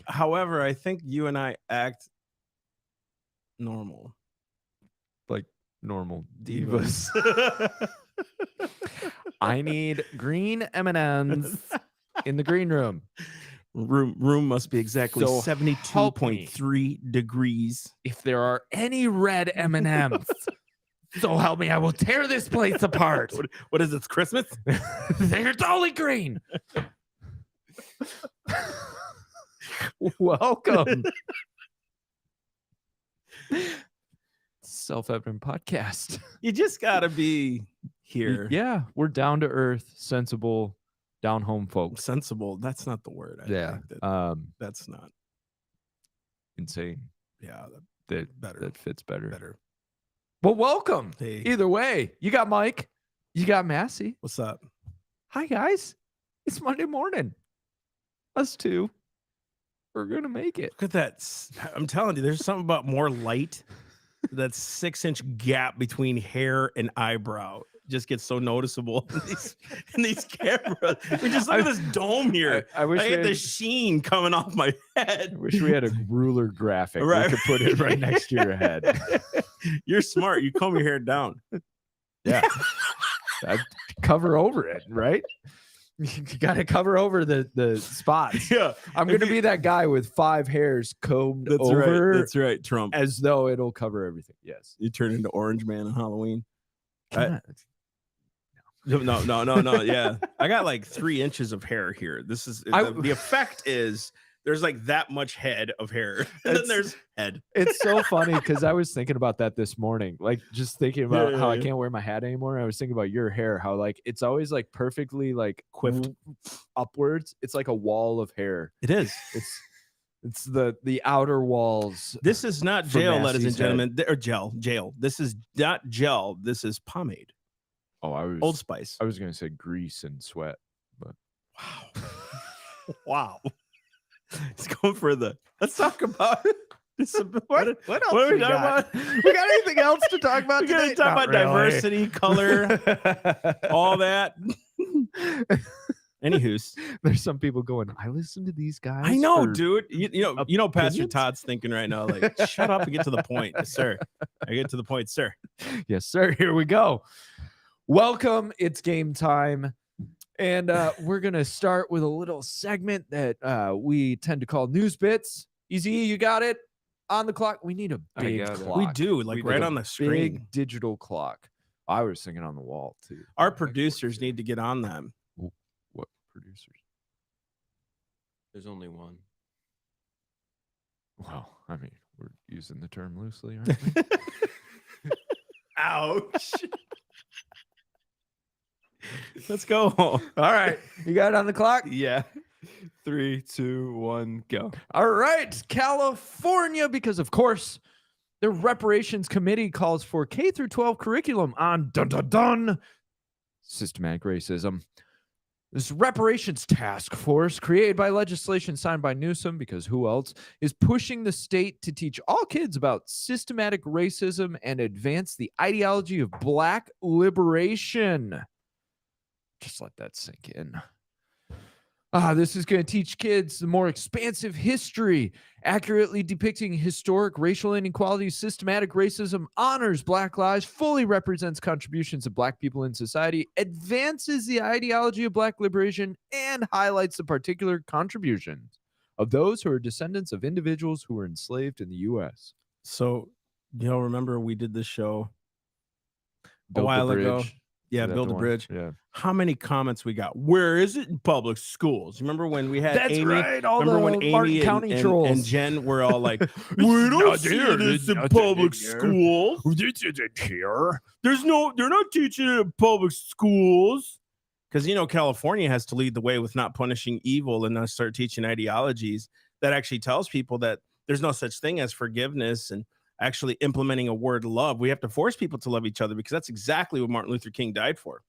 However, I think you and I act normal. Like normal Divas. divas. I need green M&Ms in the green room. Room must be exactly So help me. 72.3 degrees. If there are any red M&Ms, so help me, I will tear this place apart. What is it? It's Christmas? They're totally green. Welcome. Self-evident podcast. You just gotta be here. Yeah, we're down to earth, sensible, down home folks. Sensible. That's not the word. I Yeah. think that, that's not Insane. Yeah, That better. That fits better. Better. Well, welcome. Hey. Either way, you got Mike, you got Massey. What's up? Hi guys. It's Monday morning. Us two. We're gonna make it. Look at that. I'm telling you, there's something about more light. That 6-inch gap between hair and eyebrow just gets so noticeable in these cameras. We just look at this dome here. I wish I get the sheen coming off my head. I wish we had a ruler graphic. Right. We could put it right next to your head. You're smart. You comb your hair down. Yeah. I'd cover over it, right? You got to cover over the spots. Yeah. I'm going to be that guy with 5 hairs combed That's over. Right. That's right. Trump. As though it'll cover everything. Yes. You turn into Orange Man on Halloween. No. Yeah. I got like 3 inches of hair here. This is the effect is there's like that much head of hair. And then there's head. It's so funny because I was thinking about that this morning. Like just thinking about how I can't wear my hat anymore. I was thinking about your hair, how like it's always like perfectly like quiffed upwards. It's like a wall of hair. It is. It's the outer walls. This is not jail, ladies and gentlemen. Head. Or jail. This is not gel. This is pomade. Oh, Old Spice. I was gonna say grease and sweat, but wow. It's going for let's talk about what else are we talking about? We got anything else to talk about We're today? gonna talk about diversity, color, all that. Anywho's, there's some people going, I listen to these guys. I know, dude. You know, Pastor Todd's thinking right now, like, shut up and get to the point, sir. I get to the point, sir. Yes, sir. Here we go. Welcome. It's game time. And we're going to start with a little segment that we tend to call News Bits. Easy, you got it? On the clock. We need a big clock. We do, like right on the screen. Big digital clock. I was thinking on the wall, too. Our producers need to get on them. What producers? There's only one. Well, I mean, we're using the term loosely, aren't we? Ouch. Let's go. All right. You got it on the clock? Yeah. 3, 2, 1, go. All right. California, because of course, the Reparations Committee calls for K through 12 curriculum on systematic racism. This reparations task force, created by legislation signed by Newsom, because who else, is pushing the state to teach all kids about systematic racism and advance the ideology of Black liberation. Just let that sink in. This is going to teach kids the more expansive history, accurately depicting historic racial inequalities. Systematic racism honors Black lives, fully represents contributions of Black people in society, advances the ideology of Black liberation, and highlights the particular contributions of those who are descendants of individuals who were enslaved in the U.S. So, remember we did this show a while ago? Yeah, Build a Bridge. Yeah. How many comments we got? Where is it in public schools? Remember when we had Amy? Right. All remember the when Amy Martin County trolls and Jen were all like, "We don't see this in public schools. Here. They're not teaching it in public schools." Because California has to lead the way with not punishing evil and not start teaching ideologies that actually tells people that there's no such thing as forgiveness and actually implementing a word love. We have to force people to love each other because that's exactly what Martin Luther King died for.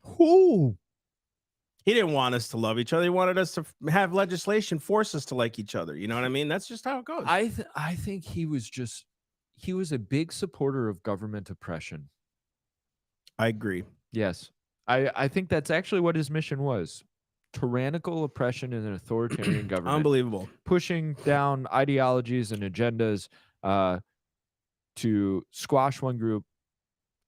Who? He didn't want us to love each other. He wanted us to have legislation force us to like each other. You know what I mean? That's just how it goes. I think he was a big supporter of government oppression. I agree. Yes. I think that's actually what his mission was. tyrannical oppression and an authoritarian government, Unbelievable. pushing down ideologies and agendas to squash one group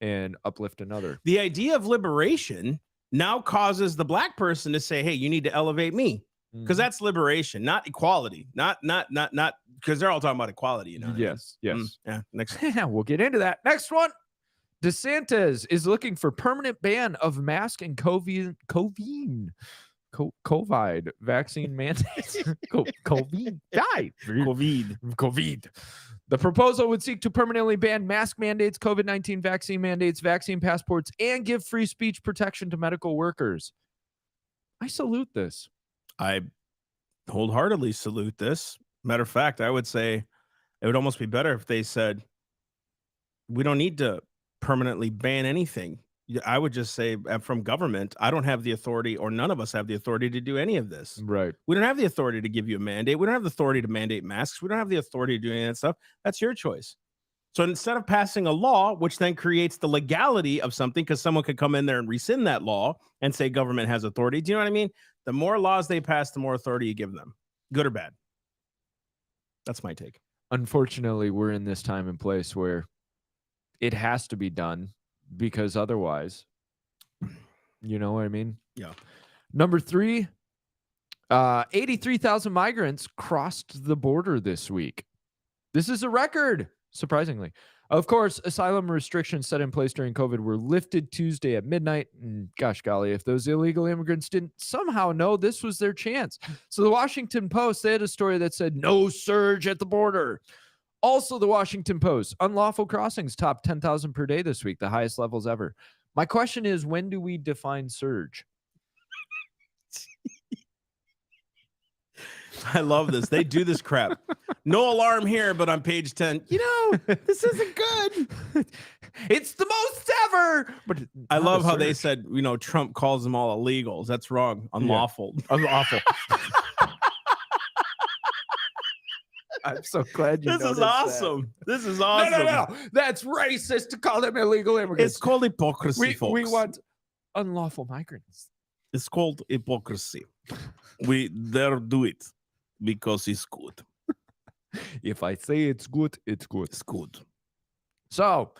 and uplift another. The idea of liberation now causes the black person to say, hey, you need to elevate me. Because that's liberation, not equality. Not because they're all talking about equality, you know. Yes. Yeah. Next. We'll get into that. Next one. DeSantis is looking for permanent ban of mask and COVID vaccine mandates. COVID. The proposal would seek to permanently ban mask mandates, COVID-19 vaccine mandates, vaccine passports, and give free speech protection to medical workers. I salute this. I wholeheartedly salute this. Matter of fact, I would say it would almost be better if they said, we don't need to permanently ban anything. I would just say from government, I don't have the authority, or none of us have the authority to do any of this. Right. We don't have the authority to give you a mandate. We don't have the authority to mandate masks. We don't have the authority to do any of that stuff. That's your choice. So instead of passing a law, which then creates the legality of something, because someone could come in there and rescind that law and say government has authority. Do you know what I mean? The more laws they pass, the more authority you give them, good or bad. That's my take. Unfortunately, we're in this time and place where it has to be done, because otherwise, you know what I mean? Yeah. Number 3, 83,000 migrants crossed the border this week. This is a record, surprisingly. Of course, asylum restrictions set in place during COVID were lifted Tuesday at midnight. And gosh golly, if those illegal immigrants didn't somehow know, this was their chance. So the Washington Post, they had a story that said no surge at the border. Also, the Washington Post, unlawful crossings topped 10,000 per day this week, the highest levels ever. My question is, when do we define surge? I love this. They do this crap. No alarm here, but on page 10, you know, this isn't good. It's the most ever. But I love how they said, you know, Trump calls them all illegals. That's wrong. Unlawful. Yeah. Unlawful. I'm so glad you This is noticed awesome. That. This is awesome. No. That's racist to call them illegal immigrants. It's called hypocrisy, folks. We want unlawful migrants. It's called hypocrisy. We dare do it because it's good. If I say it's good, it's good. It's good. So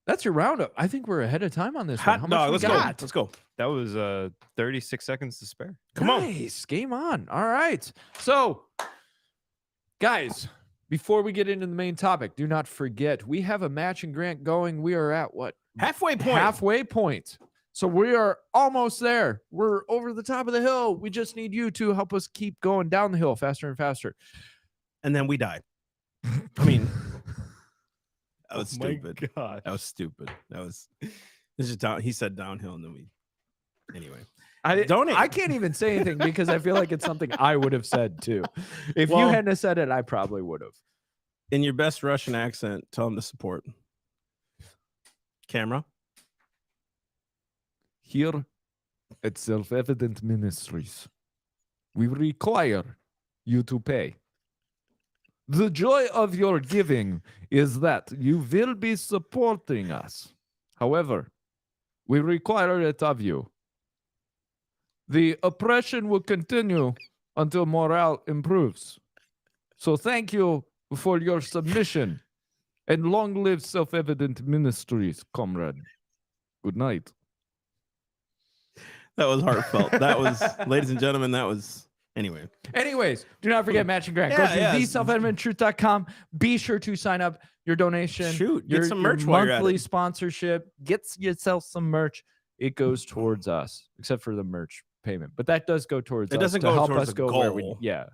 that's your roundup. I think we're ahead of time on this Hot one. dog. Let's go. That was 36 seconds to spare. Come on. Nice. Game on. All right. So, guys, before we get into the main topic, do not forget we have a matching grant going. We are at what? Halfway point. Halfway point. So we are almost there. We're over the top of the hill. We just need you to help us keep going down the hill faster and faster. And then we die. I mean, that was Oh my stupid. God. That was stupid. That was this is down. He said downhill, and then we anyway. I can't even say anything because I feel like it's something I would have said too. If you hadn't have said it, I probably would have. In your best Russian accent, tell him to support. Camera. Here at Self-Evident Ministries, we require you to pay. The joy of your giving is that you will be supporting us. However, we require it of you. The oppression will continue until morale improves. So thank you for your submission, and long live Self-Evident Ministries, comrade. Good night. That was heartfelt. That was, ladies and gentlemen, that was anyway. Anyways, do not forget matching grant. Go to theselfevidenttruth.com. Be sure to sign up your donation. Get some merch while you're at monthly it. sponsorship. Get yourself some merch. It goes towards us, except for the merch payment. But that does go towards us. It doesn't to go help towards us the go where we goal. You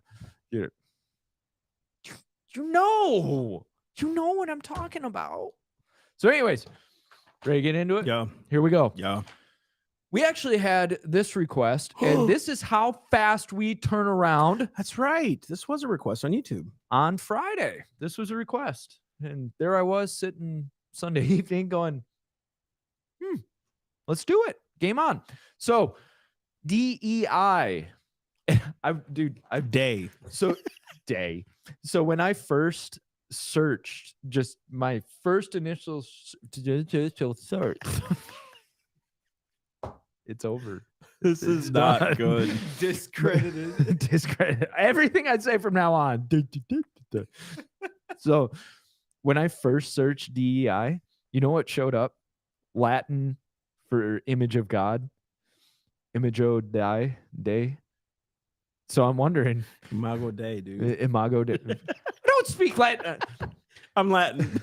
know what I'm talking about. So anyways, ready to get into it? Yeah. Here we go. Yeah. We actually had this request, and this is how fast we turn around. That's right. This was a request on YouTube. On Friday. This was a request. And there I was sitting Sunday evening going, let's do it. Game on. So DEI. Day. So when I first searched, just my first initial search. It's over. This is not good. Discredited. Discredited. Everything I'd say from now on. So when I first searched DEI, you know what showed up? Latin for image of God. Imago Dei. So I'm wondering. Imago Dei, dude. Imago Dei. I don't speak Latin. I'm Latin.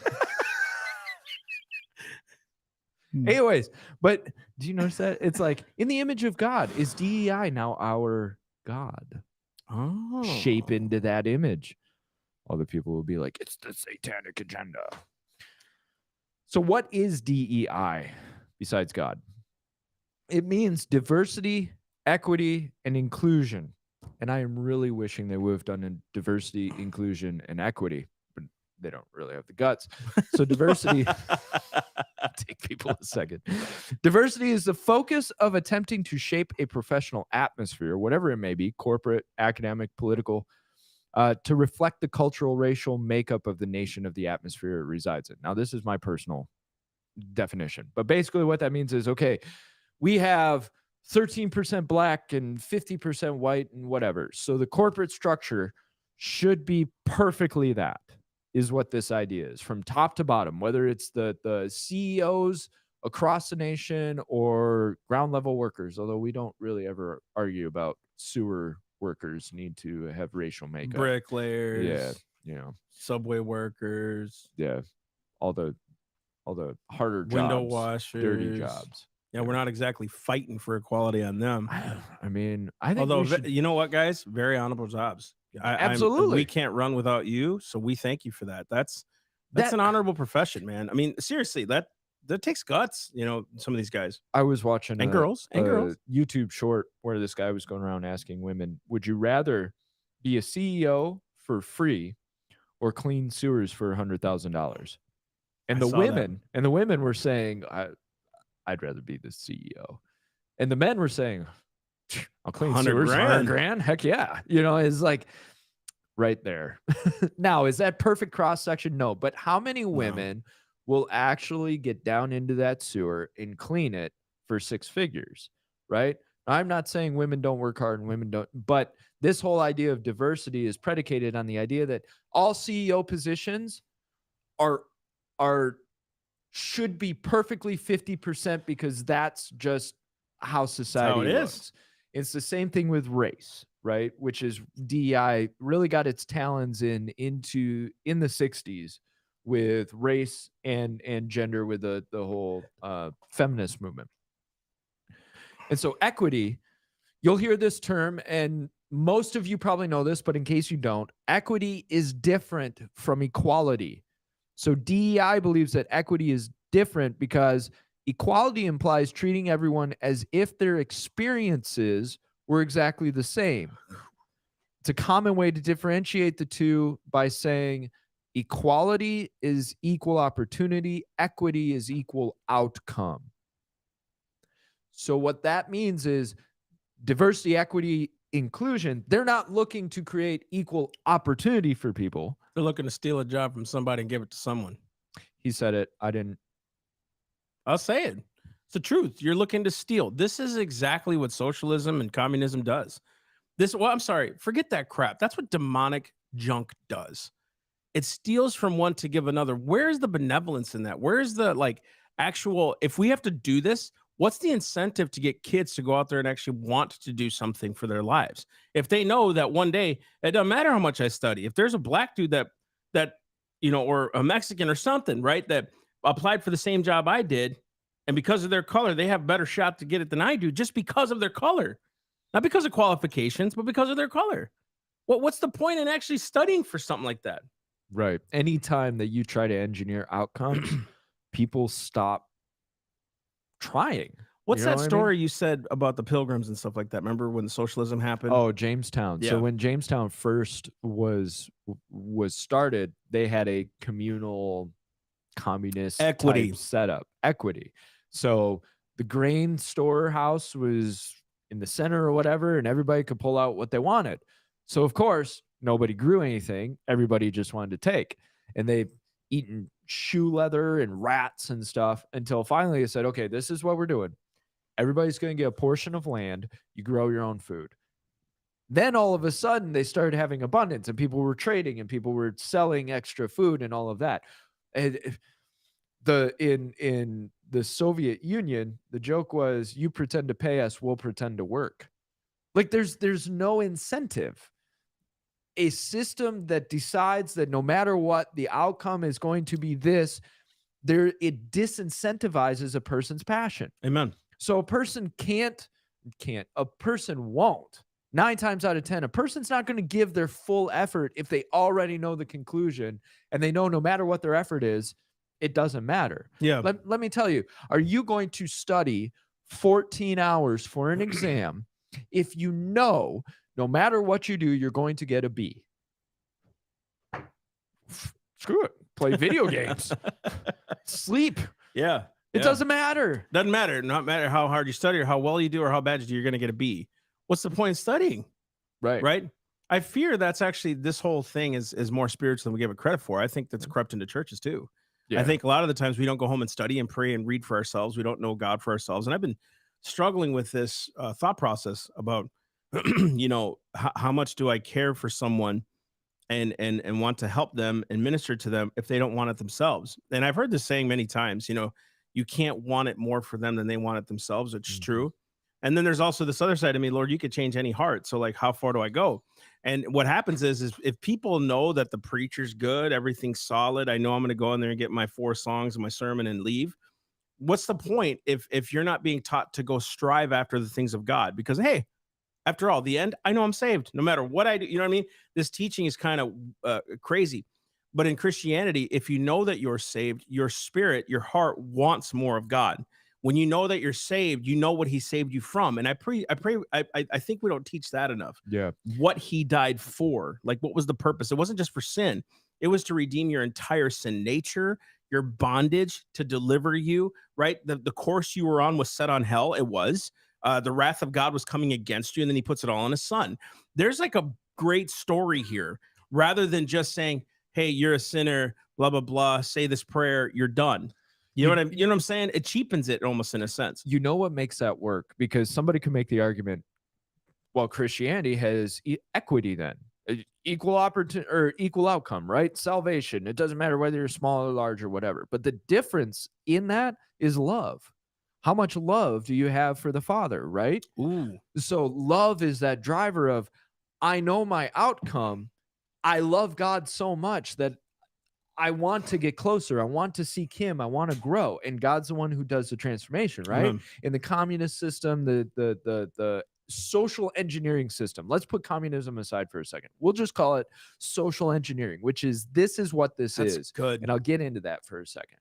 Anyways, but do you notice that? It's like in the image of God. Is DEI now our God? Oh. Shape into that image. Other people will be like, it's the satanic agenda. So what is DEI besides God? It means diversity, equity, and inclusion. And I am really wishing they would have done a diversity, inclusion, and equity, but they don't really have the guts. So diversity, take people a second. Diversity is the focus of attempting to shape a professional atmosphere, whatever it may be, corporate, academic, political, to reflect the cultural, racial makeup of the nation of the atmosphere it resides in. Now, this is my personal definition, but basically what that means is, okay, we have 13% black and 50% white and whatever. So the corporate structure should be perfectly that, is what this idea is, from top to bottom, whether it's the CEOs across the nation or ground level workers, although we don't really ever argue about sewer workers need to have racial makeup. Bricklayers. Yeah, you know, Subway workers. yeah, all the harder Window jobs, washers. dirty jobs. Yeah, we're not exactly fighting for equality on them. I mean, I think Although, we should, you know what, guys? Very honorable jobs. Absolutely. We can't run without you, so we thank you for that. That's an honorable profession, man. I mean, seriously, that takes guts, you know, some of these guys. I was watching And girls. YouTube short where this guy was going around asking women, would you rather be a CEO for free or clean sewers for $100,000? And the women were saying, I'd rather be the CEO. And the men were saying, I'll clean sewers, $100,000. Heck yeah. You know, it's like right there. Now, is that perfect cross section? No. But how many women will actually get down into that sewer and clean it for 6 figures? Right. I'm not saying women don't work hard and women don't, but this whole idea of diversity is predicated on the idea that all CEO positions should be perfectly 50% because that's just how society looks. It's the same thing with race, right? Which is DEI really got its talons in the 60s with race and gender with the whole feminist movement. And so equity, you'll hear this term, and most of you probably know this, but in case you don't, equity is different from equality. So DEI believes that equity is different because equality implies treating everyone as if their experiences were exactly the same. It's a common way to differentiate the two by saying equality is equal opportunity, equity is equal outcome. So what that means is diversity, equity, inclusion, they're not looking to create equal opportunity for people. They're looking to steal a job from somebody and give it to someone. He said it. I didn't. I'll say it. It's the truth. You're looking to steal. This is exactly what socialism and communism does. I'm sorry. Forget that crap. That's what demonic junk does. It steals from one to give another. Where's the benevolence in that? Where's the actual, if we have to do this, what's the incentive to get kids to go out there and actually want to do something for their lives? If they know that one day, it doesn't matter how much I study. If there's a black dude that or a Mexican or something, right, that applied for the same job I did, and because of their color, they have a better shot to get it than I do, just because of their color, not because of qualifications, but because of their color. What's the point in actually studying for something like that? Right. Anytime that you try to engineer outcomes, people stop trying. What's that story you said about the Pilgrims and stuff like that? Remember when socialism happened? Oh, Jamestown. Yeah. So when Jamestown first was started, they had a communal communist equity type setup. Equity. So the grain storehouse was in the center or whatever, and everybody could pull out what they wanted. So of course, nobody grew anything. Everybody just wanted to take. And they eaten shoe leather and rats and stuff until finally they said, okay, this is what we're doing. Everybody's going to get a portion of land. You grow your own food. Then all of a sudden they started having abundance and people were trading and people were selling extra food and all of that. And in the Soviet Union, the joke was, you pretend to pay us, we'll pretend to work. Like there's no incentive. A system that decides that no matter what, the outcome is going to be this, it disincentivizes a person's passion. Amen. So a person a person won't. 9 times out of 10, a person's not going to give their full effort if they already know the conclusion and they know no matter what their effort is, it doesn't matter. Yeah. Let me tell you, are you going to study 14 hours for an exam if you know no matter what you do, you're going to get a B? Screw it. Play video games. Sleep. Yeah. It doesn't matter. Doesn't matter. Not matter how hard you study or how well you do or how bad you do, you're going to get a B. What's the point in studying? Right. I fear that's actually, this whole thing is more spiritual than we give it credit for. I think that's crept into churches too. Yeah. I think a lot of the times we don't go home and study and pray and read for ourselves. We don't know God for ourselves. And I've been struggling with this thought process about, how much do I care for someone and want to help them and minister to them if they don't want it themselves? And I've heard this saying many times, you can't want it more for them than they want it themselves, which is true. And then there's also this other side of me, Lord, you could change any heart. So like, how far do I go? And what happens is if people know that the preacher's good, everything's solid, I know I'm going to go in there and get my 4 songs and my sermon and leave. What's the point if you're not being taught to go strive after the things of God? Because, hey, after all, the end, I know I'm saved no matter what I do. You know what I mean? This teaching is kind of crazy. But in Christianity, if you know that you're saved, your spirit, your heart wants more of God. When you know that you're saved, you know what he saved you from. And I think we don't teach that enough. Yeah. What he died for, like what was the purpose? It wasn't just for sin. It was to redeem your entire sin nature, your bondage, to deliver you, right? The course you were on was set on hell. It was. The wrath of God was coming against you, and then he puts it all on his son. There's like a great story here, rather than just saying, hey, you're a sinner, blah, blah, blah, say this prayer, you're done. You know what I'm saying? It cheapens it almost in a sense. You know what makes that work? Because somebody can make the argument, well, Christianity has equity then. Equal opportunity or equal outcome, right? Salvation. It doesn't matter whether you're small or large or whatever. But the difference in that is love. How much love do you have for the Father, right? Ooh. So love is that driver of, I know my outcome. I love God so much that I want to get closer. I want to seek him. I want to grow. And God's the one who does the transformation, right? In the communist system, the social engineering system. Let's put communism aside for a second. We'll just call it social engineering, which is, this is what this is. Good. And I'll get into that for a second.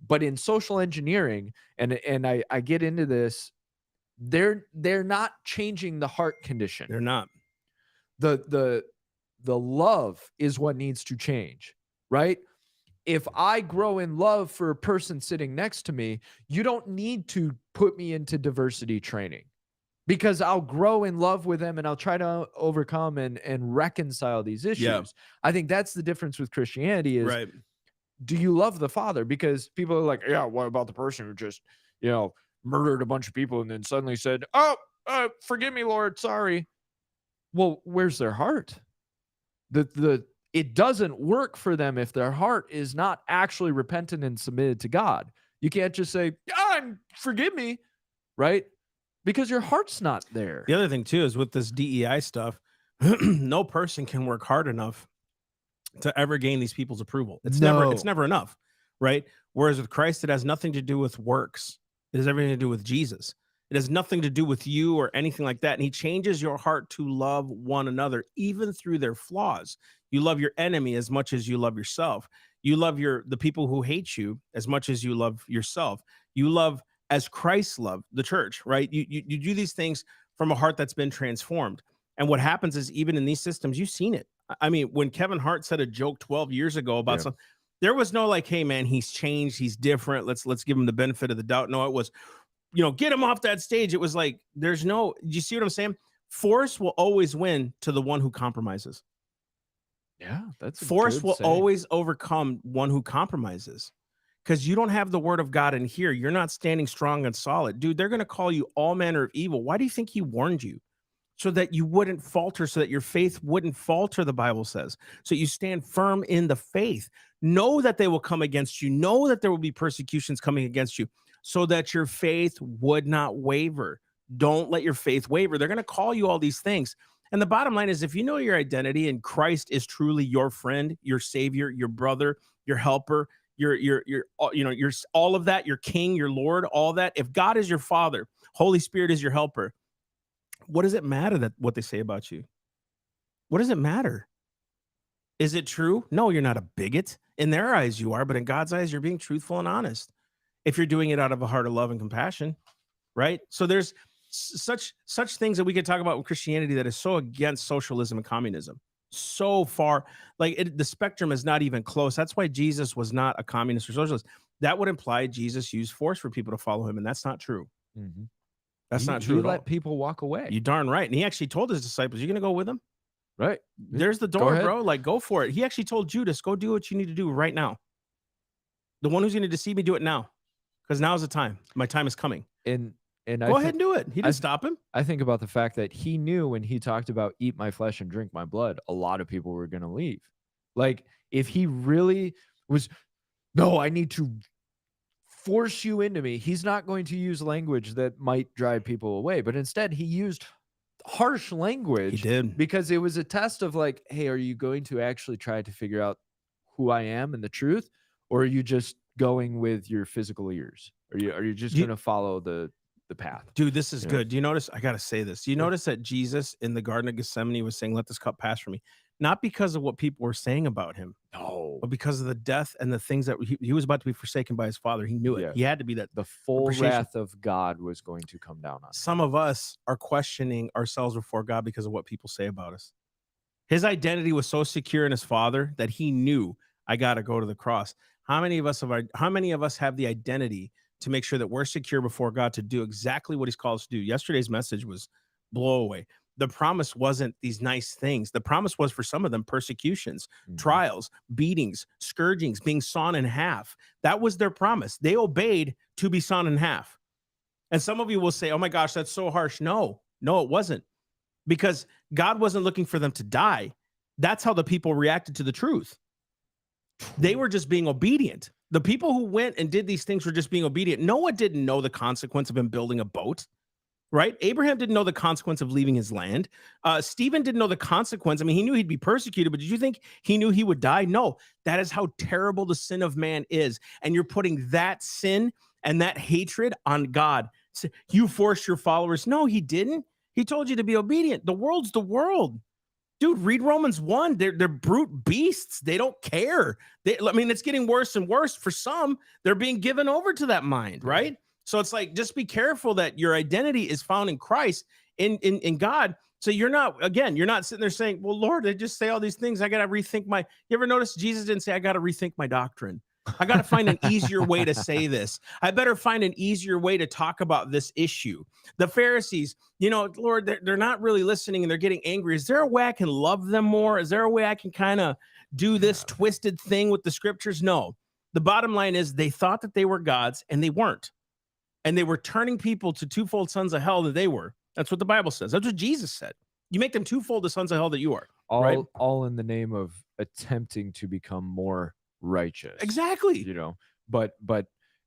But in social engineering, and I get into this, they're not changing the heart condition. They're not. The love is what needs to change. Right? If I grow in love for a person sitting next to me, you don't need to put me into diversity training, because I'll grow in love with them and I'll try to overcome and reconcile these issues. Yeah. I think that's the difference with Christianity is, right. Do you love the Father? Because people are like, yeah, what about the person who just, murdered a bunch of people and then suddenly said, oh, forgive me, Lord, sorry. Well, where's their heart? It doesn't work for them if their heart is not actually repentant and submitted to God. You can't just say, forgive me, right? Because your heart's not there. The other thing too is with this DEI stuff, no person can work hard enough to ever gain these people's approval. It's never enough, right? Whereas with Christ, it has nothing to do with works. It has everything to do with Jesus. It has nothing to do with you or anything like that. And he changes your heart to love one another, even through their flaws. You love your enemy as much as you love yourself. You love the people who hate you as much as you love yourself. You love as Christ loved the church, right? You do these things from a heart that's been transformed. And what happens is, even in these systems, you've seen it. I mean, when Kevin Hart said a joke 12 years ago about something, there was no like, hey man, he's changed, he's different, let's give him the benefit of the doubt. No, it was, get him off that stage. It was like, do you see what I'm saying? Force will always win to the one who compromises. Yeah, that's force will always overcome one who compromises. because you don't have the word of God in here. You're not standing strong and solid. Dude, they're going to call you all manner of evil. Why do you think he warned you? So that you wouldn't falter, so that your faith wouldn't falter, the Bible says. So you stand firm in the faith. Know that they will come against you. Know that there will be persecutions coming against you, so that your faith would not waver. Don't let your faith waver. They're going to call you all these things. And the bottom line is, if you know your identity and Christ is truly your friend, your savior, your brother, your helper, your your all of that, your king, your Lord, all that. If God is your father, Holy Spirit is your helper, what does it matter that what they say about you? What does it matter? Is it true? No, you're not a bigot. In their eyes, you are, but in God's eyes, you're being truthful and honest. If you're doing it out of a heart of love and compassion, right? So there's such things that we could talk about with Christianity that is so against socialism and communism. So far, like the spectrum is not even close. That's why Jesus was not a communist or socialist. That would imply Jesus used force for people to follow him, and that's not true. Mhm. That's He- not true He at let all. people walk away. You darn right. And he actually told his disciples, "You gonna go with him? Right. There's the Go door, ahead. bro. Like, go for it." He actually told Judas, "Go do what you need to do right now. The one who's gonna deceive me, do it now, because now's the time. My time is coming. And Go ahead and do it." He I didn't stop him. I think about the fact that he knew when he talked about eat my flesh and drink my blood, a lot of people were going to leave. Like if he really was, no, I need to force you into me. He's not going to use language that might drive people away, but instead he used harsh He language did. because it was a test of like, hey, are you going to actually try to figure out who I am and the truth, or are you just going with your physical ears? Are you just You- going to follow the path? Dude, this is Yeah. good. Do you notice? I gotta say this. Do you Yeah. notice that Jesus in the Garden of Gethsemane was saying, "Let this cup pass from me," not because of what people were saying about him, No. but because of the death and the things that he was about to be forsaken by his Father. He knew it. Yeah. He had to be that. The full Appreciation. wrath of God was going to come down on him. Some of us are questioning ourselves before God because of what people say about us. His identity was so secure in his Father that he knew, I got to go to the cross. How many of us have the identity to make sure that we're secure before God to do exactly what he's called us to do? Yesterday's message was blow away. The promise wasn't these nice things. The promise was, for some of them, persecutions, Mhm. trials, beatings, scourgings, being sawn in half. That was their promise. They obeyed to be sawn in half. And some of you will say, "Oh my gosh, that's so harsh." No, it wasn't, because God wasn't looking for them to die. That's how the people reacted to the truth. They were just being obedient. The people who went and did these things were just being obedient. Noah didn't know the consequence of him building a boat, right? Abraham didn't know the consequence of leaving his land. Stephen didn't know the consequence. I mean, he knew he'd be persecuted, but did you think he knew he would die? No, that is how terrible the sin of man is. And you're putting that sin and that hatred on God. So you forced your followers. No, he didn't. He told you to be obedient. The world's the world. Dude, read Romans 1. They're brute beasts. They don't care. I mean, it's getting worse and worse. For some, they're being given over to that mind, right? So it's like, just be careful that your identity is found in Christ, in God. So you're not sitting there saying, "Well, Lord, they just say all these things. I got to rethink my." You ever notice Jesus didn't say, "I got to rethink my doctrine. I got to find an easier way to say this. I better find an easier way to talk about this issue." The Pharisees, Lord, they're not really listening and they're getting angry. Is there a way I can love them more? Is there a way I can kind of do this twisted thing with the scriptures? No. The bottom line is they thought that they were gods and they weren't. And they were turning people to twofold sons of hell that they were. That's what the Bible says. That's what Jesus said. You make them twofold the sons of hell that you are. Right? All in the name of attempting to become more righteous. Exactly. But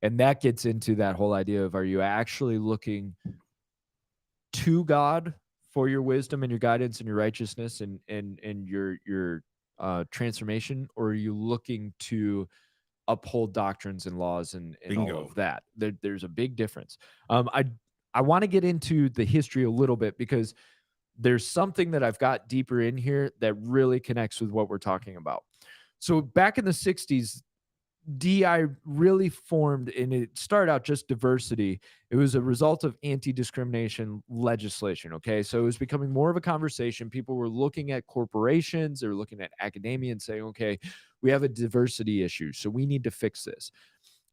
and that gets into that whole idea of, are you actually looking to God for your wisdom and your guidance and your righteousness and your transformation, or are you looking to uphold doctrines and laws and all Bingo. of that? There's a big difference. I want to get into the history a little bit, because there's something that I've got deeper in here that really connects with what we're talking about. So back in the 60s, DEI really formed, and it started out just diversity. It was a result of anti-discrimination legislation. Okay. So it was becoming more of a conversation. People were looking at corporations, they were looking at academia and saying, okay, we have a diversity issue, so we need to fix this.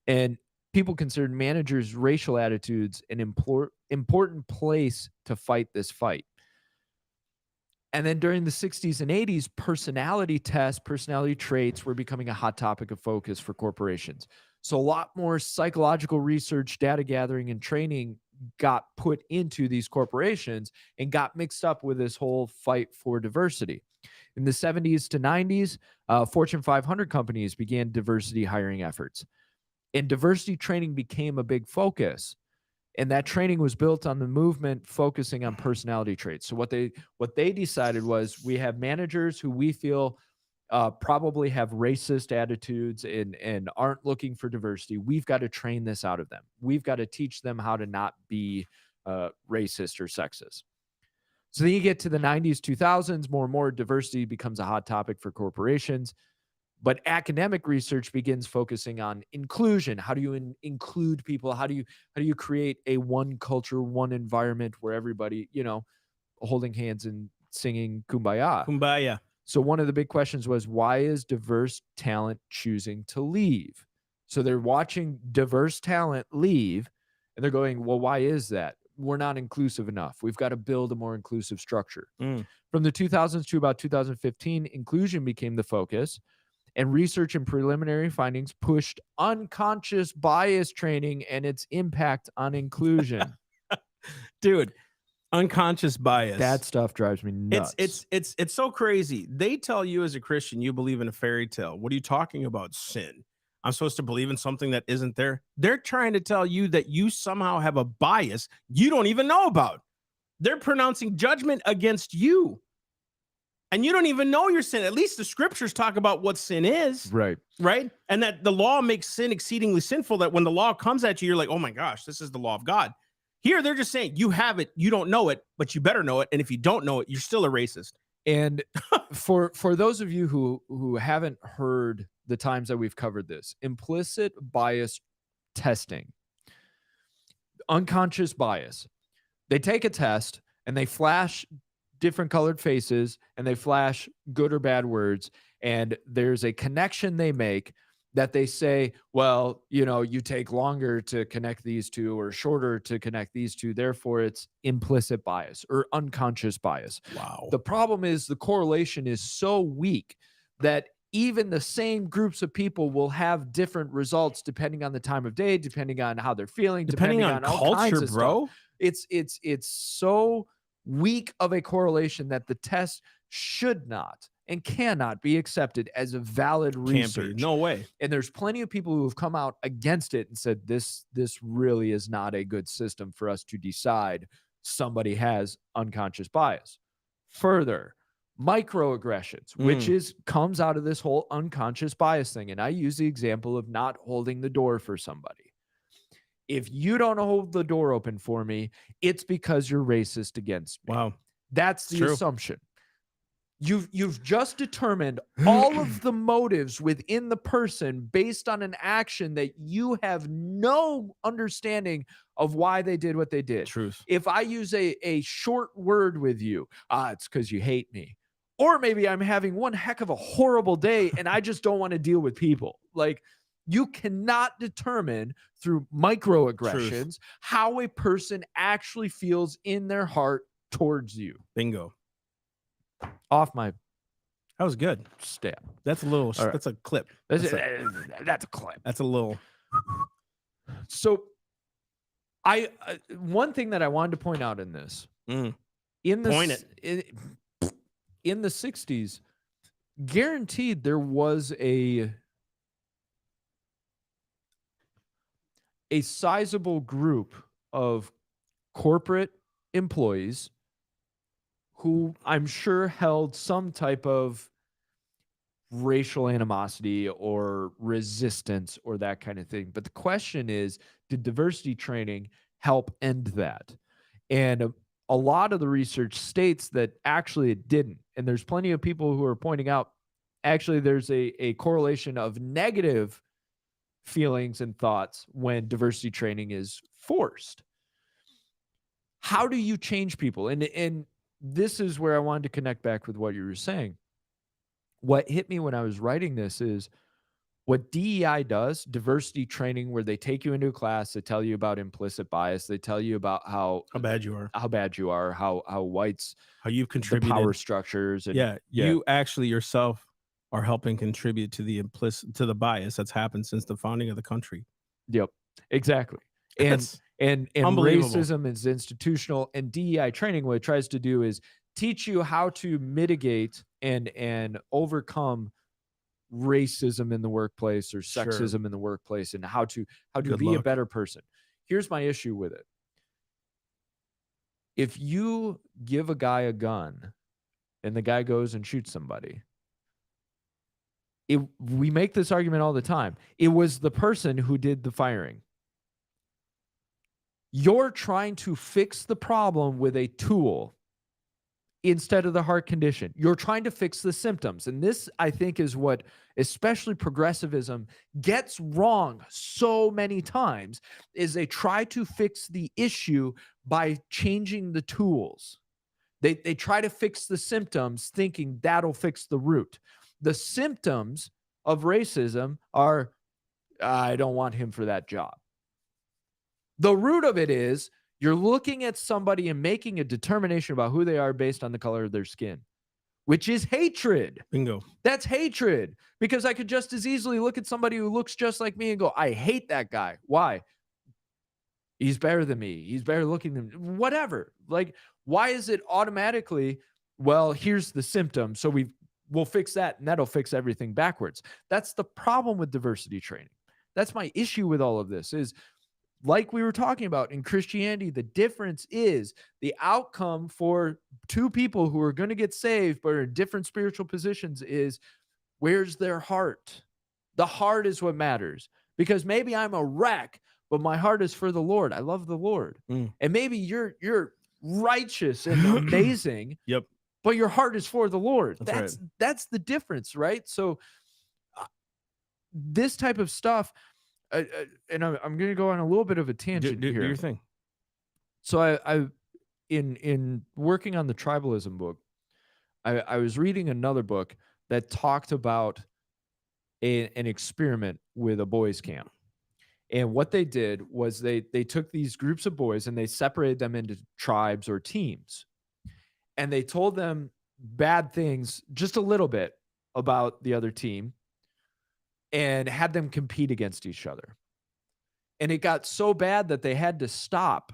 And people considered managers' racial attitudes an important place to fight this fight. And then during the 60s and 80s, personality tests, personality traits were becoming a hot topic of focus for corporations. So a lot more psychological research, data gathering, and training got put into these corporations and got mixed up with this whole fight for diversity. In the 70s to 90s, Fortune 500 companies began diversity hiring efforts, and diversity training became a big focus. And that training was built on the movement focusing on personality traits. So what they decided was, we have managers who we feel probably have racist attitudes and aren't looking for diversity. We've got to train this out of them. We've got to teach them how to not be racist or sexist. So then you get to the 90s, 2000s, more and more diversity becomes a hot topic for corporations. But academic research begins focusing on inclusion. How do you include people? How do you create a one culture, one environment where everybody, holding hands and singing Kumbaya? Kumbaya. So one of the big questions was, why is diverse talent choosing to leave? So they're watching diverse talent leave, and they're going, well, why is that? We're not inclusive enough. We've got to build a more inclusive structure. From the 2000s to about 2015, inclusion became the focus. And research and preliminary findings pushed unconscious bias training and its impact on inclusion. Dude, unconscious bias. That stuff drives me nuts. It's so crazy. They tell you as a Christian you believe in a fairy tale. What are you talking about? Sin. I'm supposed to believe in something that isn't there. They're trying to tell you that you somehow have a bias you don't even know about. They're pronouncing judgment against you. And you don't even know your sin. At least the scriptures talk about what sin is. Right. Right. And that the law makes sin exceedingly sinful, that when the law comes at you, you're like, oh my gosh, this is the law of God. Here, they're just saying you have it, you don't know it, but you better know it. And if you don't know it, you're still a racist. And for those of you who haven't heard the times that we've covered this, implicit bias testing, unconscious bias, they take a test and they flash different colored faces and they flash good or bad words, and there's a connection they make that they say, well, you take longer to connect these two or shorter to connect these two, therefore it's implicit bias or unconscious bias. Wow. The problem is the correlation is so weak that even the same groups of people will have different results depending on the time of day, depending on how they're feeling, depending on all kinds culture, of bro. Stuff. It's so weak of a correlation that the test should not and cannot be accepted as a valid research. Can't be. No way. And there's plenty of people who have come out against it and said this really is not a good system for us to decide somebody has unconscious bias. Further, microaggressions, which comes out of this whole unconscious bias thing. And I use the example of not holding the door for somebody. If you don't hold the door open for me, it's because you're racist against me. Wow. That's the assumption. You've just determined all of the motives within the person based on an action that you have no understanding of why they did what they did. Truth. If I use a short word with you, it's because you hate me. Or maybe I'm having one heck of a horrible day and I just don't want to deal with people. Like, you cannot determine through microaggressions how a person actually feels in their heart towards you. Bingo. Off my That was good. stab. That's a little, All right. that's a clip. That's a clip. That's a little. So one thing that I wanted to point out in this, in the 60s, guaranteed there was a sizable group of corporate employees who I'm sure held some type of racial animosity or resistance or that kind of thing. But the question is, did diversity training help end that? And a lot of the research states that actually it didn't. And there's plenty of people who are pointing out, actually, there's a correlation of negative feelings and thoughts when diversity training is forced. How do you change people? And this is where I wanted to connect back with what you were saying. What hit me when I was writing this is what DEI does, diversity training, where they take you into a class, they tell you about implicit bias, they tell you about how bad you are, how whites, how you've contributed, the power structures. And, you actually yourself are helping contribute to the bias that's happened since the founding of the country. Yep, exactly. And It's and unbelievable. racism is institutional, and DEI training, what it tries to do is teach you how to mitigate and overcome racism in the workplace or Sure. sexism in the workplace, and how to Good be a luck. better person. Here's my issue with it. If you give a guy a gun and the guy goes and shoots somebody, we make this argument all the time. It was the person who did the firing. You're trying to fix the problem with a tool instead of the heart condition. You're trying to fix the symptoms. And this, I think, is what especially progressivism gets wrong so many times, is they try to fix the issue by changing the tools. They try to fix the symptoms thinking that'll fix the root. The symptoms of racism are, I don't want him for that job. The root of it is you're looking at somebody and making a determination about who they are based on the color of their skin, which is hatred. Bingo. That's hatred, because I could just as easily look at somebody who looks just like me and go, I hate that guy. Why? He's better than me. He's better looking than me. Whatever. Like, why is it automatically, well, here's the symptom, so we'll fix that and that'll fix everything backwards? That's the problem with diversity training. That's my issue with all of this is, like we were talking about in Christianity, the difference is the outcome for two people who are going to get saved but are in different spiritual positions is, where's their heart? The heart is what matters, because maybe I'm a wreck, but my heart is for the Lord. I love the Lord. And maybe you're righteous and amazing. Yep. But your heart is for the Lord. That's right. That's the difference, right? So this type of stuff, and I'm going to go on a little bit of a tangent Do here. your thing. So I in working on the tribalism book, I was reading another book that talked about an experiment with a boys' camp. And what they did was they took these groups of boys and they separated them into tribes or teams. And they told them bad things, just a little bit, about the other team, and had them compete against each other. And it got so bad that they had to stop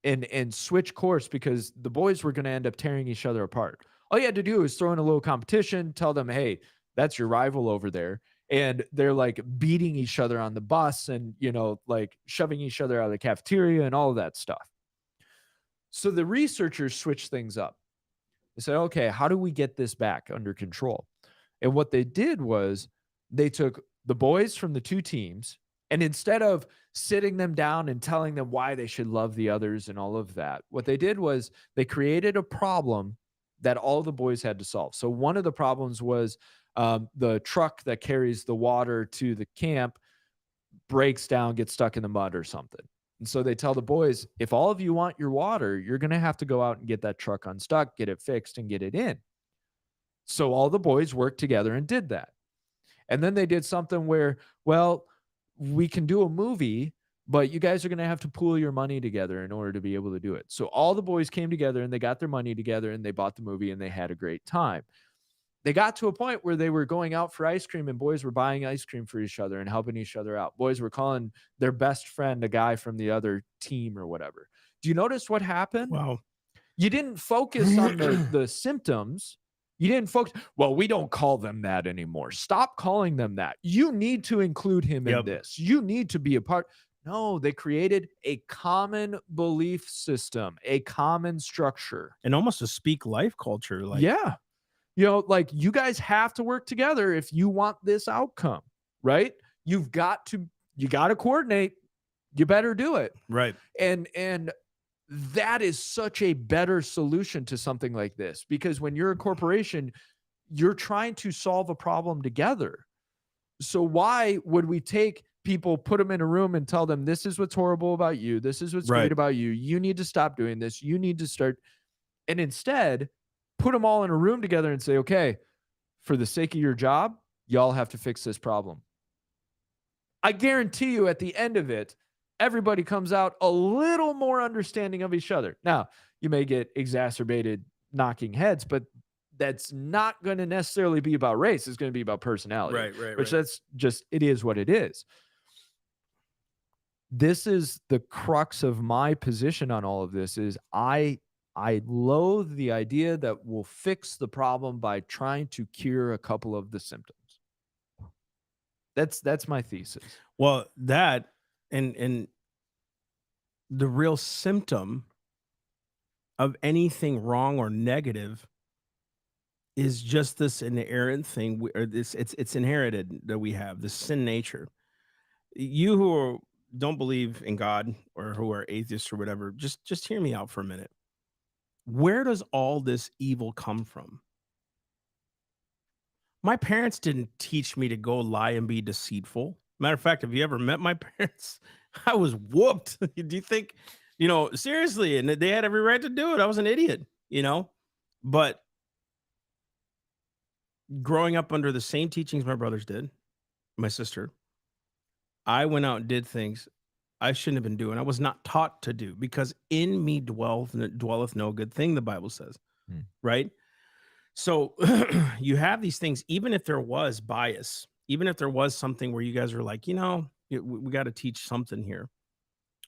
and switch course, because the boys were going to end up tearing each other apart. All you had to do was throw in a little competition, tell them, hey, that's your rival over there. And they're like beating each other on the bus and, like shoving each other out of the cafeteria and all of that stuff. So the researchers switched things up. They said, okay, how do we get this back under control? And what they did was they took the boys from the two teams, and instead of sitting them down and telling them why they should love the others and all of that, what they did was they created a problem that all the boys had to solve. So one of the problems was the truck that carries the water to the camp breaks down, gets stuck in the mud or something. And so they tell the boys, if all of you want your water, you're going to have to go out and get that truck unstuck, get it fixed, and get it in. So all the boys worked together and did that. And then they did something where, well, we can do a movie, but you guys are going to have to pool your money together in order to be able to do it. So all the boys came together and they got their money together and they bought the movie and they had a great time. They got to a point where they were going out for ice cream and boys were buying ice cream for each other and helping each other out. Boys were calling their best friend a guy from the other team or whatever. Do you notice what happened? Wow. You didn't focus on the symptoms. You didn't focus. Well, we don't call them that anymore. Stop calling them that. You need to include him in this. You need to be a part. No, they created a common belief system, a common structure. And almost a speak life culture. Like, yeah. Like, you guys have to work together if you want this outcome, right? You got to coordinate. You better do it. Right. And that is such a better solution to something like this, because when you're a corporation, you're trying to solve a problem together. So why would we take people, put them in a room and tell them, this is what's horrible about you. This is what's great about you. You need to stop doing this. You need to start. And instead, put them all in a room together and say, okay, for the sake of your job, y'all have to fix this problem. I guarantee you at the end of it, everybody comes out a little more understanding of each other. Now, you may get exacerbated knocking heads, but that's not going to necessarily be about race. It's going to be about personality. Right. Which that's just, it is what it is. This is the crux of my position on all of this is I loathe the idea that we'll fix the problem by trying to cure a couple of the symptoms. That's my thesis. Well, that and the real symptom of anything wrong or negative is just this inherent thing, or it's inherited that we have this sin nature. You don't believe in God or who are atheists or whatever, just hear me out for a minute. Where does all this evil come from? My parents didn't teach me to go lie and be deceitful. Matter of fact, have you ever met my parents? I was whooped. Do you think, seriously, and they had every right to do it. I was an idiot, but growing up under the same teachings my brothers did, my sister, I went out and did things I shouldn't have been doing. I was not taught to do because in me dwelleth no good thing, the Bible says, right? So you have these things, even if there was bias, even if there was something where you guys are like, we got to teach something here.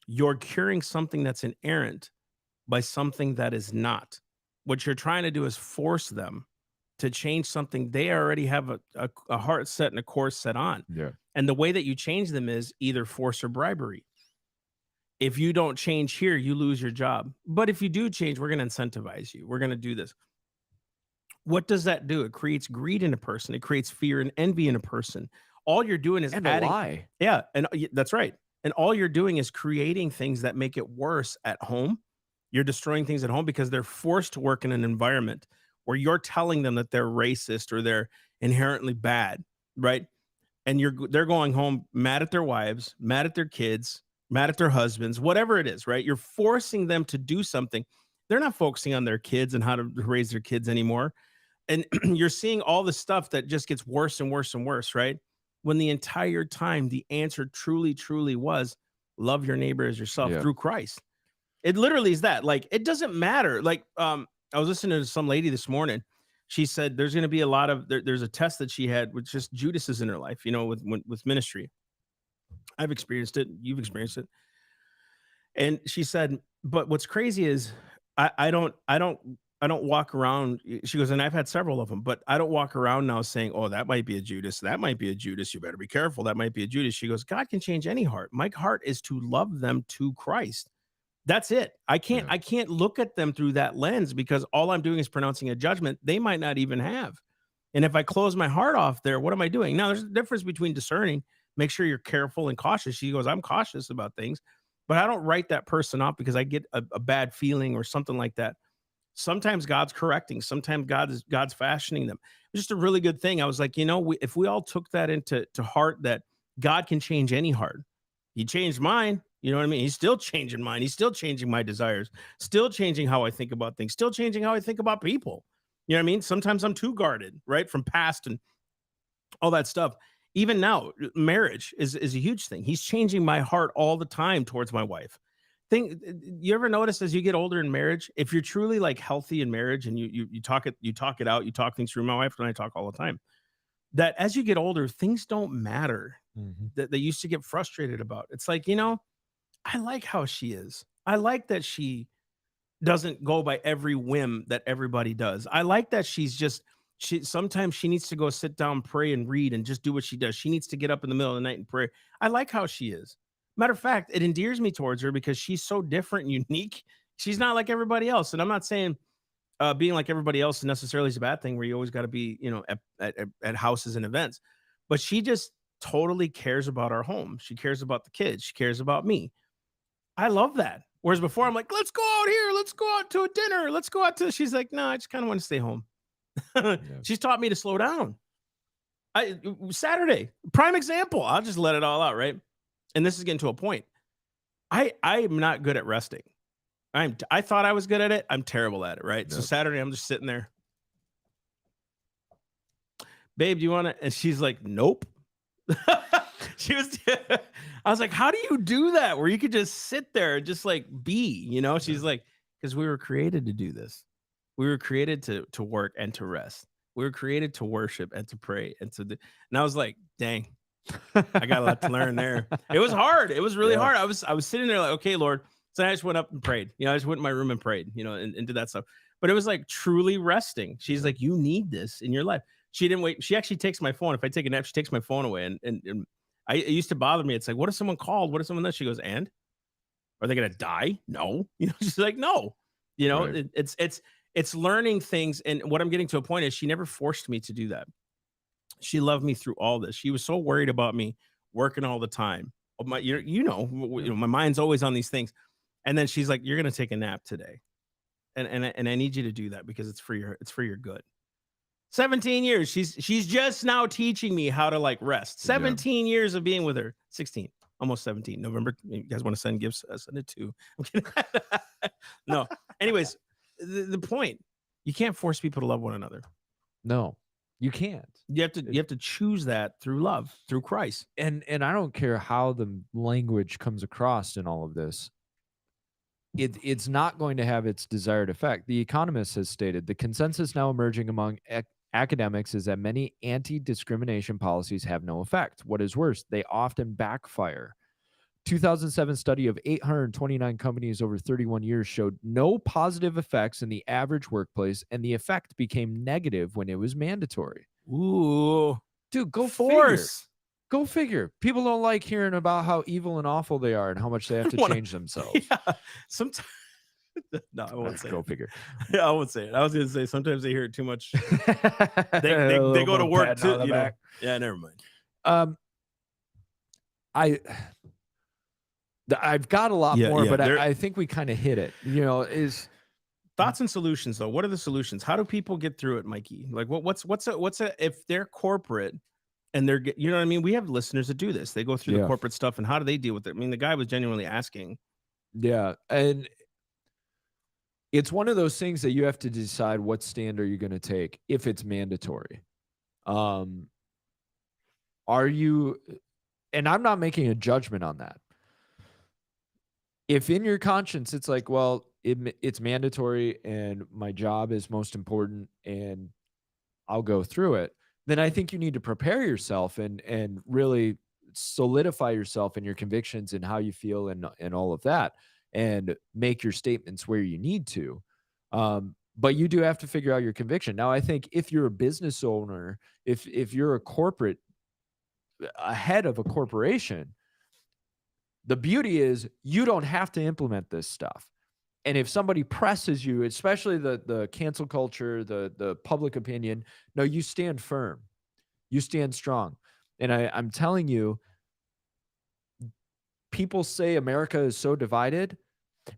You're curing something that's inerrant by something that is not. What you're trying to do is force them to change something they already have a heart set and a course set on. Yeah. And the way that you change them is either force or bribery. If you don't change here, you lose your job. But if you do change, we're going to incentivize you. We're going to do this. What does that do? It creates greed in a person. It creates fear and envy in a person. All you're doing is adding. A lie. Yeah, and that's right. And all you're doing is creating things that make it worse at home. You're destroying things at home because they're forced to work in an environment where you're telling them that they're racist or they're inherently bad, right? And they're going home mad at their wives, mad at their kids, mad at their husbands, whatever it is, right? You're forcing them to do something. They're not focusing on their kids and how to raise their kids anymore. And you're seeing all the stuff that just gets worse and worse and worse, right? When the entire time the answer truly, truly was love your neighbor as yourself through Christ. It literally is that. Like, it doesn't matter. Like, I was listening to some lady this morning. She said there's going to be a lot of, there's a test that she had with just Judases in her life, with ministry. I've experienced it. You've experienced it. And she said, but what's crazy is I don't walk around. She goes, and I've had several of them, but I don't walk around now saying, oh, that might be a Judas. That might be a Judas. You better be careful. That might be a Judas. She goes, God can change any heart. My heart is to love them to Christ. That's it. I can't look at them through that lens because all I'm doing is pronouncing a judgment they might not even have. And if I close my heart off there, what am I doing? Now, there's a difference between discerning. Make sure you're careful and cautious. She goes, I'm cautious about things, but I don't write that person off because I get a bad feeling or something like that. Sometimes God's correcting. Sometimes God's fashioning them. It's just a really good thing. I was like, if we all took that into heart, that God can change any heart. He changed mine. You know what I mean? He's still changing mine. He's still changing my desires, still changing how I think about things, still changing how I think about people. You know what I mean? Sometimes I'm too guarded, right? From past and all that stuff. Even now, marriage is a huge thing. He's changing my heart all the time towards my wife. You ever notice as you get older in marriage, if you're truly like healthy in marriage and you talk it out, you talk things through. My wife and I talk all the time, that as you get older, things don't matter that they used to get frustrated about. It's like, I like how she is. I like that she doesn't go by every whim that everybody does. I like that sometimes she needs to go sit down, pray and read and just do what she does. She needs to get up in the middle of the night and pray. I like how she is. Matter of fact, it endears me towards her because she's so different and unique. She's not like everybody else. And I'm not saying being like everybody else necessarily is a bad thing where you always got to be, at houses and events. But she just totally cares about our home. She cares about the kids. She cares about me. I love that. Whereas before I'm like, let's go out here. Let's go out to a dinner. Let's go out to, she's like, no, I just kind of want to stay home. She's taught me to slow down. Saturday, prime example. I'll just let it all out, right? And this is getting to a point. I am not good at resting. I thought I was good at it. I'm terrible at it, right? So Saturday, I'm just sitting there. Babe, do you want to? And she's like, nope. I was like, how do you do that? Where you could just sit there and just like be, She's like, because we were created to do this. We were created to work and to rest. We were created to worship and to pray and I was like, dang, I got a lot to learn there. It was hard. It was really Yeah. hard. I was sitting there like, okay, Lord. So I just went up and prayed. I just went in my room and prayed, and did that stuff. But it was like truly resting. She's like, you need this in your life. She didn't wait. She actually takes my phone. If I take a nap, she takes my phone away. And it used to bother me. It's like, what if someone called? What if someone does? She goes, and are they gonna die? No. She's like, no. Right. It's learning things. And what I'm getting to a point is she never forced me to do that. She loved me through all this. She was so worried about me working all the time. My mind's always on these things. And then she's like, "You're gonna take a nap today, and I need you to do that because it's for your good." 17 years. She's just now teaching me how to like rest. 17 years of being with her. 16, almost 17. November. You guys want to send gifts? Send it too. I'm kidding. No. Anyways, the point: you can't force people to love one another. No, you can't. You have to choose that through love, through Christ. And I don't care how the language comes across in all of this. It's not going to have its desired effect. The Economist has stated the consensus now emerging among academics is that many anti-discrimination policies have no effect. What is worse, they often backfire. 2007 study of 829 companies over 31 years showed no positive effects in the average workplace, and the effect became negative when it was mandatory. Ooh, dude, go force. figure. Go figure. People don't like hearing about how evil and awful they are and how much they have to change themselves. Yeah, sometimes. No, I won't say. Go it. figure. Yeah, I won't say it. I was going to say sometimes they hear it too much. they go to work too. Yeah, never mind. I've got a lot more, but there- I think we kind of hit it. Is thoughts and solutions though. What are the solutions? How do people get through it, Mikey? Like what's if they're corporate and they're you know what I mean? We have listeners that do this. They go through the corporate stuff, and how do they deal with it? I mean, the guy was genuinely asking. Yeah, and it's one of those things that you have to decide what stand are you going to take if it's mandatory. Are you? And I'm not making a judgment on that. If in your conscience it's like, well, it's mandatory and my job is most important and I'll go through it, then I think you need to prepare yourself and really solidify yourself in your convictions and how you feel and all of that, and make your statements where you need to. But you do have to figure out your conviction. Now, I think if you're a business owner, if you're a head of a corporation, the beauty is you don't have to implement this stuff. And if somebody presses you, especially the cancel culture, the public opinion, no, you stand firm. You stand strong. And I'm telling you, people say America is so divided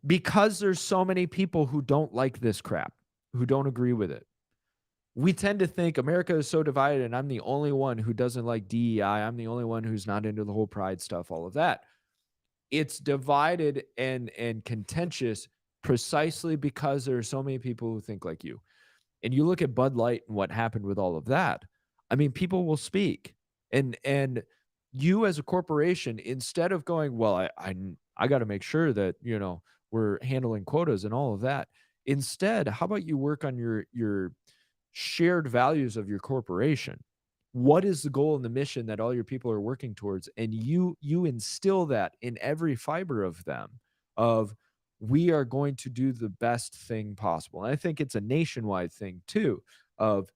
because there's so many people who don't like this crap, who don't agree with it. We tend to think America is so divided and I'm the only one who doesn't like DEI. I'm the only one who's not into the whole pride stuff, all of that. It's divided and contentious precisely because there are so many people who think like you. And you look at Bud Light and what happened with all of that. I mean, people will speak. And you as a corporation, instead of going, well, I got to make sure that, we're handling quotas and all of that. Instead, how about you work on your shared values of your corporation? What is the goal and the mission that all your people are working towards? And you instill that in every fiber of them of, we are going to do the best thing possible. And I think it's a nationwide thing too, of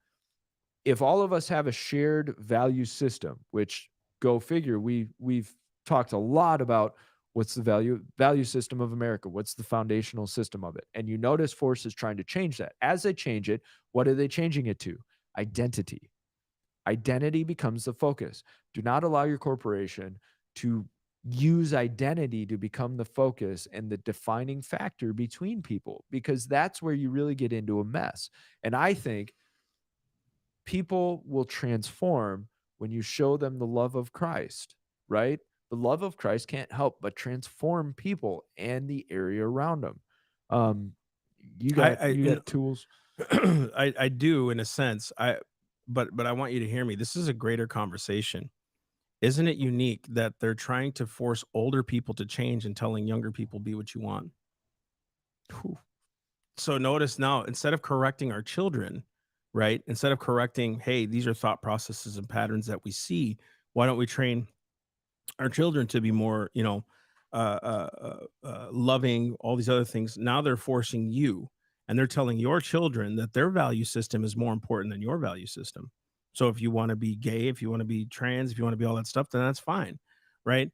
if all of us have a shared value system, which go figure, we've talked a lot about what's the value system of America, what's the foundational system of it. And you notice Force is trying to change that. As they change it, what are they changing it to? Identity. Identity becomes the focus. Do not allow your corporation to use identity to become the focus and the defining factor between people, because that's where you really get into a mess. And I think people will transform when you show them the love of Christ, right? The love of Christ can't help but transform people and the area around them. You got tools. I do, in a sense. But I want you to hear me. This is a greater conversation. Isn't it unique that they're trying to force older people to change and telling younger people, be what you want? Whew. So notice now, instead of correcting our children, right? Instead of correcting, hey, these are thought processes and patterns that we see. Why don't we train our children to be more, loving, all these other things? Now they're forcing you, and they're telling your children that their value system is more important than your value system. So if you want to be gay, if you want to be trans, if you want to be all that stuff, then that's fine, right?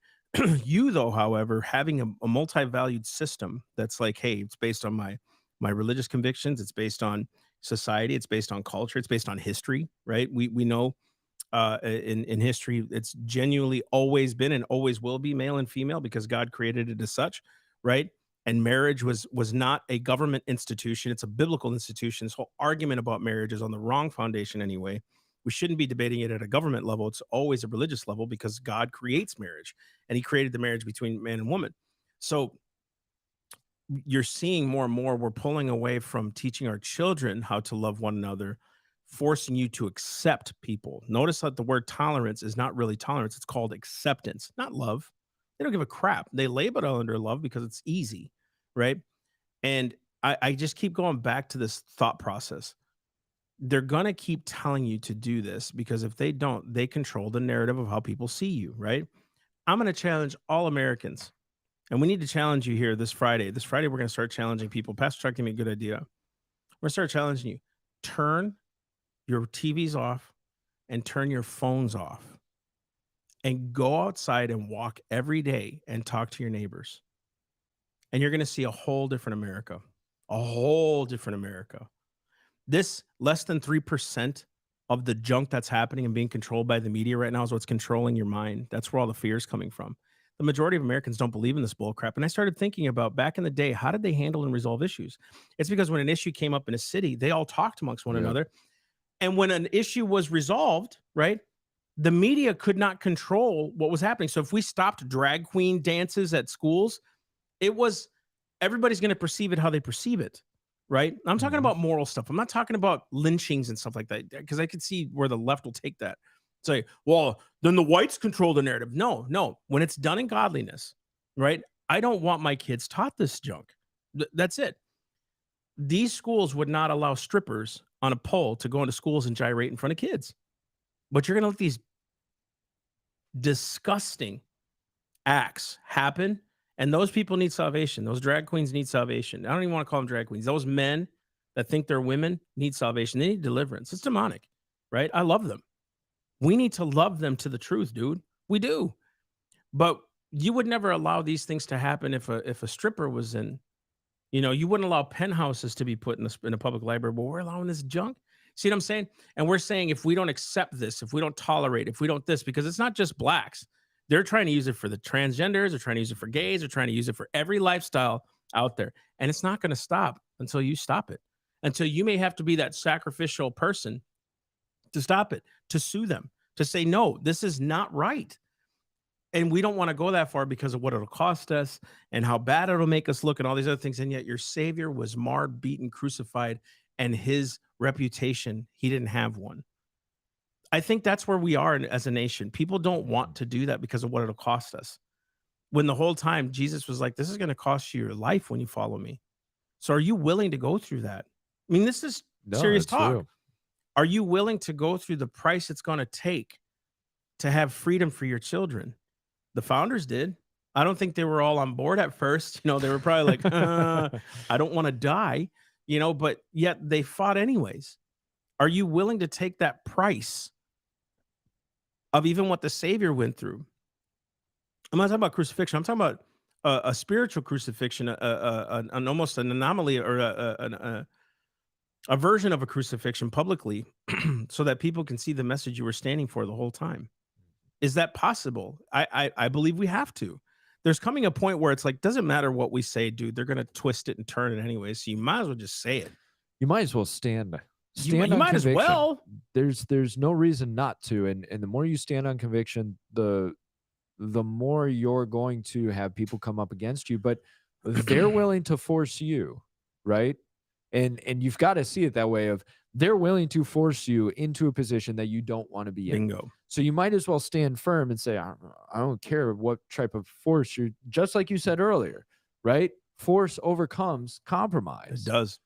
You, though, however, having a multi-valued system that's like, hey, it's based on my religious convictions, it's based on society, it's based on culture, it's based on history, right? We know in history, it's genuinely always been and always will be male and female because God created it as such, right? And marriage was not a government institution; it's a biblical institution. This whole argument about marriage is on the wrong foundation anyway. We shouldn't be debating it at a government level. It's always a religious level because God creates marriage, and He created the marriage between man and woman. So you're seeing more and more we're pulling away from teaching our children how to love one another, forcing you to accept people. Notice that the word tolerance is not really tolerance, it's called acceptance, not love. They don't give a crap. They label it under love because it's easy, right? And I just keep going back to this thought process. They're going to keep telling you to do this because if they don't, they control the narrative of how people see you, right? I'm going to challenge all Americans, and we need to challenge you here this Friday. This Friday, we're going to start challenging people. Pastor Chuck gave me a good idea. We're going to start challenging you. Turn your TVs off and turn your phones off and go outside and walk every day and talk to your neighbors. And you're going to see a whole different America, a whole different America. This less than 3% of the junk that's happening and being controlled by the media right now is what's controlling your mind. That's where all the fear is coming from. The majority of Americans don't believe in this bull crap. And I started thinking about back in the day, how did they handle and resolve issues? It's because when an issue came up in a city, they all talked amongst one another. And when an issue was resolved, right, the media could not control what was happening. So if we stopped drag queen dances at schools, it was everybody's going to perceive it how they perceive it, right? I'm talking about moral stuff. I'm not talking about lynchings and stuff like that because I could see where the left will take that. Say, well, then the whites control the narrative. No. When it's done in godliness, right? I don't want my kids taught this junk. That's it. These schools would not allow strippers on a pole to go into schools and gyrate in front of kids. But you're going to let these disgusting acts happen. And those people need salvation. Those drag queens need salvation. I don't even want to call them drag queens. Those men that think they're women need salvation. They need deliverance. It's demonic, right? I love them. We need to love them to the truth, dude. We do. But you would never allow these things to happen if a stripper was in, you wouldn't allow penthouses to be put in a public library, but we're allowing this junk. See what I'm saying? And we're saying if we don't accept this, if we don't tolerate, if we don't this, because it's not just blacks. They're trying to use it for the transgenders. They're trying to use it for gays. They're trying to use it for every lifestyle out there. And it's not going to stop until you stop it. Until you may have to be that sacrificial person to stop it, to sue them, to say, no, this is not right. And we don't want to go that far because of what it'll cost us and how bad it'll make us look and all these other things. And yet your Savior was marred, beaten, crucified, and his reputation, he didn't have one. I think that's where we are as a nation. People don't want to do that because of what it'll cost us. When the whole time Jesus was like, this is going to cost you your life when you follow me. So are you willing to go through that? I mean, this is serious talk. Real. Are you willing to go through the price it's going to take to have freedom for your children? The founders did. I don't think they were all on board at first. They were probably like, I don't want to die, but yet they fought anyways. Are you willing to take that price of even what the Savior went through? I'm not talking about crucifixion. I'm talking about a spiritual crucifixion, an almost an anomaly or a version of a crucifixion publicly so that people can see the message you were standing for the whole time. Is that possible? I believe we have to. There's coming a point where it's like, doesn't matter what we say, dude. They're going to twist it and turn it anyway. So you might as well just say it. You might as well stand you on might conviction. As well. There's no reason not to. And the more you stand on conviction, the more you're going to have people come up against you. But they're willing to force you, right? And you've got to see it that way of they're willing to force you into a position that you don't want to be in. Bingo. So you might as well stand firm and say, I don't care what type of force you're, just like you said earlier, right? Force overcomes compromise. It does.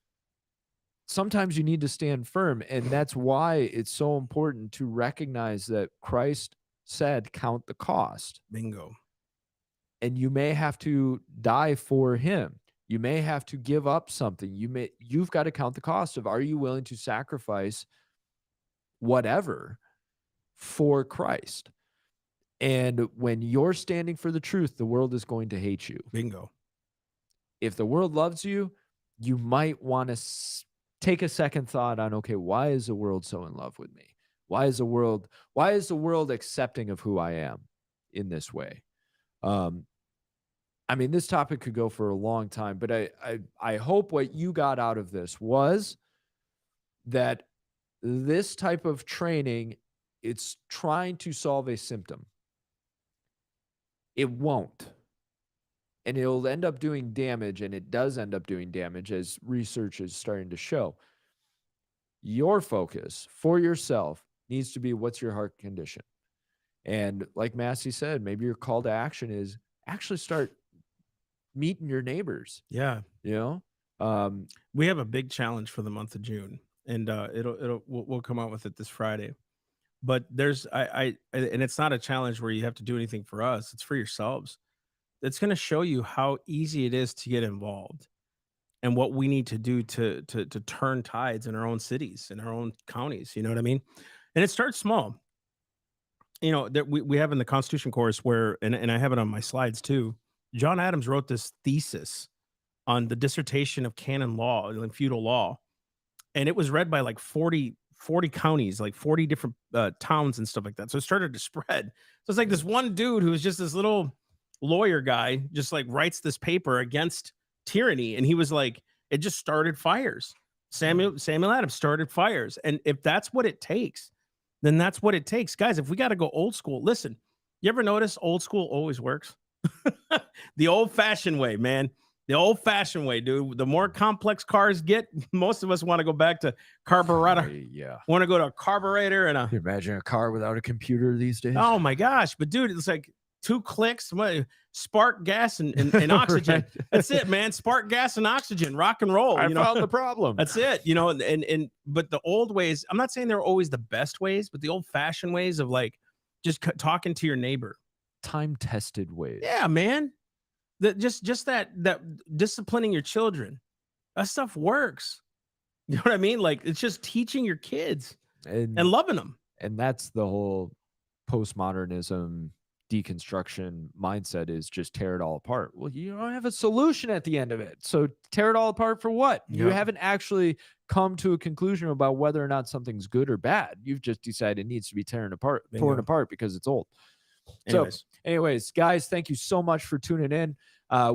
sometimes you need to stand firm. And that's why it's so important to recognize that Christ said, count the cost. Bingo. And you may have to die for him. You may have to give up something. You've got to count the cost of, are you willing to sacrifice whatever for Christ? And when you're standing for the truth, the world is going to hate you. Bingo. If the world loves you, you might want to take a second thought on, okay, why is the world so in love with me? Why is the world accepting of who I am in this way? I mean, this topic could go for a long time, but I hope what you got out of this was that this type of training, it's trying to solve a symptom. It won't. And it'll end up doing damage, and it does end up doing damage, as research is starting to show. Your focus for yourself needs to be, what's your heart condition? And like Massey said, maybe your call to action is actually start meeting your neighbors. Yeah. You know, we have a big challenge for the month of June, and we'll come out with it this Friday. But there's and it's not a challenge where you have to do anything for us. It's for yourselves. It's going to show you how easy it is to get involved and what we need to do to turn tides in our own cities, in our own counties. You know what I mean? And it starts small. You know, that we have in the Constitution course where, and I have it on my slides too, John Adams wrote this thesis on the dissertation of canon law and feudal law. And it was read by like 40 counties, like 40 different towns and stuff like that. So it started to spread. So it's like this one dude who was just this little lawyer guy, just like writes this paper against tyranny. And he was like, it just started fires. Samuel Adams started fires. And if that's what it takes, then that's what it takes. Guys, if we got to go old school, listen, you ever notice old school always works? The old fashioned way, man. The old fashioned way, dude. The more complex cars get, most of us want to go back to carburetor. Yeah. Want to go to a carburetor and Can you imagine a car without a computer these days? oh my gosh. But dude, it's like 2 clicks, spark, gas, and oxygen. Right. That's it, man. Spark, gas, and oxygen. Rock and roll. I found the problem. That's it. You know, but the old ways, I'm not saying they're always the best ways, but the old fashioned ways of like just talking to your neighbor. Time-tested ways. Yeah, man. Just that disciplining your children. That stuff works. You know what I mean? Like, it's just teaching your kids and loving them. And that's the whole postmodernism deconstruction mindset, is just tear it all apart. Well, you don't have a solution at the end of it. So tear it all apart for what? You haven't actually come to a conclusion about whether or not something's good or bad. You've just decided it needs to be torn apart because it's old. Anyways, guys, thank you so much for tuning in.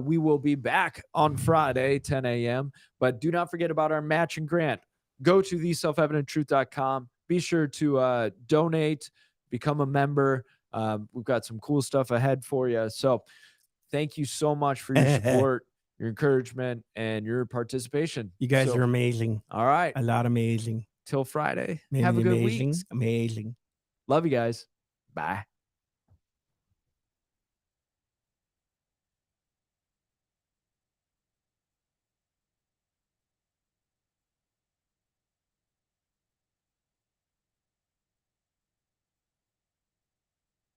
We will be back on Friday, 10 a.m. But do not forget about our match and grant. Go to theselfevidenttruth.com. Be sure to donate, become a member. We've got some cool stuff ahead for you. So thank you so much for your support, your encouragement, and your participation. You guys are amazing. All right. A lot amazing. Till Friday. Have a good week. Amazing. Love you guys. Bye.